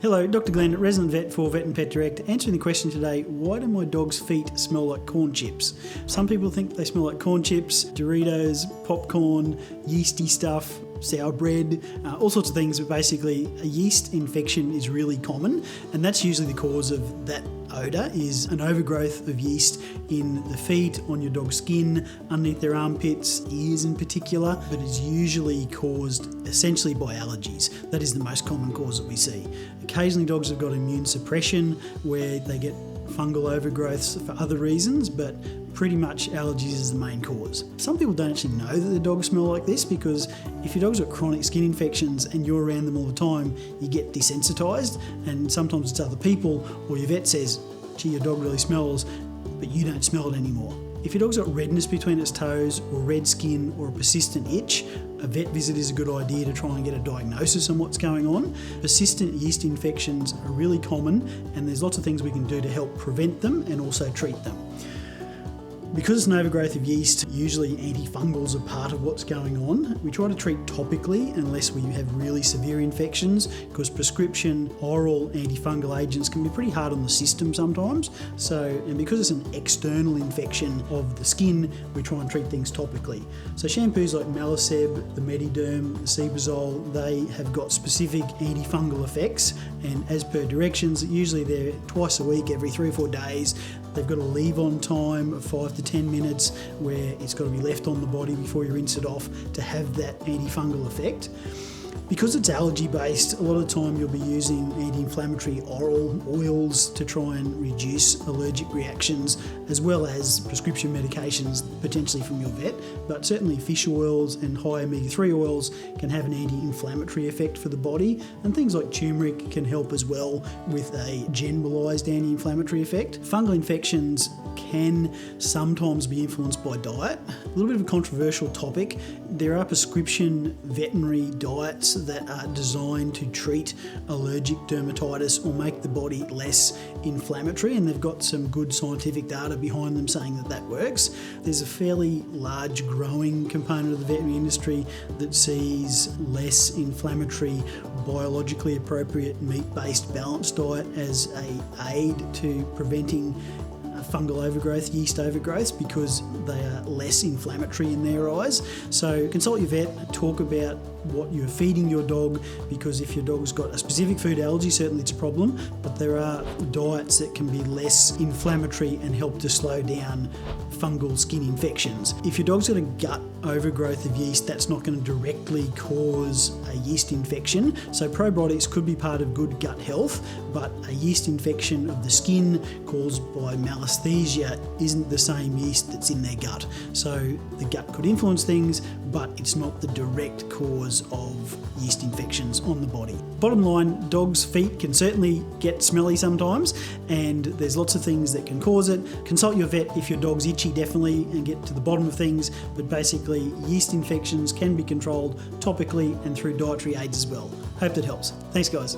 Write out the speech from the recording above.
Hello, Dr. Glenn, resident vet for Vet and Pet Direct, answering the question today, why do my dog's feet smell like corn chips? Some people think they smell like corn chips, Dorritos, popcorn, yeasty stuff, sour bread, all sorts of things, but basically a yeast infection is really common, and that's usually the cause of that odour, is an overgrowth of yeast in the feet, on your dog's skin, underneath their armpits, ears in particular, but is usually caused essentially by allergies. That is the most common cause that we see. Occasionally dogs have got immune suppression where they get fungal overgrowths for other reasons, but pretty much allergies is the main cause. Some people don't actually know that their dogs smell like this, because if your dog's got chronic skin infections and you're around them all the time, you get desensitised, and sometimes it's other people, or your vet says, gee, your dog really smells, but you don't smell it anymore. If your dog's got redness between its toes, or red skin, or a persistent itch, a vet visit is a good idea to try and get a diagnosis on what's going on. Persistent yeast infections are really common, and there's lots of things we can do to help prevent them and also treat them. Because it's an overgrowth of yeast, usually antifungals are part of what's going on. We try to treat topically unless we have really severe infections, because prescription oral antifungal agents can be pretty hard on the system sometimes. And because it's an external infection of the skin, we try and treat things topically. So shampoos like Meliseb, the Mediderm, the Sebazole, they have got specific antifungal effects, and as per directions, usually they're twice a week, every 3 or 4 days. They've got a leave-on time of 5 to 10 minutes where it's got to be left on the body before you rinse it off to have that antifungal effect. Because it's allergy-based, a lot of the time you'll be using anti-inflammatory oral oils to try and reduce allergic reactions, as well as prescription medications potentially from your vet. But certainly fish oils and high omega-3 oils can have an anti-inflammatory effect for the body, and things like turmeric can help as well with a generalised anti-inflammatory effect. Fungal infections can sometimes be influenced by diet. A little bit of a controversial topic. There are prescription veterinary diets that are designed to treat allergic dermatitis or make the body less inflammatory, and they've got some good scientific data behind them saying that that works. There's a fairly large growing component of the veterinary industry that sees less inflammatory, biologically appropriate, meat-based balanced diet as an aid to preventing fungal overgrowth, yeast overgrowth, because they are less inflammatory in their eyes. So consult your vet, talk about what you're feeding your dog, because if your dog's got a specific food allergy, certainly it's a problem, but there are diets that can be less inflammatory and help to slow down fungal skin infections. If your dog's got a gut overgrowth of yeast, that's not going to directly cause a yeast infection. So probiotics could be part of good gut health, but a yeast infection of the skin caused by malassezia isn't the same yeast that's in their gut. So the gut could influence things, but it's not the direct cause of yeast infections on the body. Bottom line, dogs' feet can certainly get smelly sometimes, and there's lots of things that can cause it. Consult your vet if your dog's itchy, definitely, and get to the bottom of things, but basically yeast infections can be controlled topically and through dietary aids as well. Hope that helps. Thanks, guys.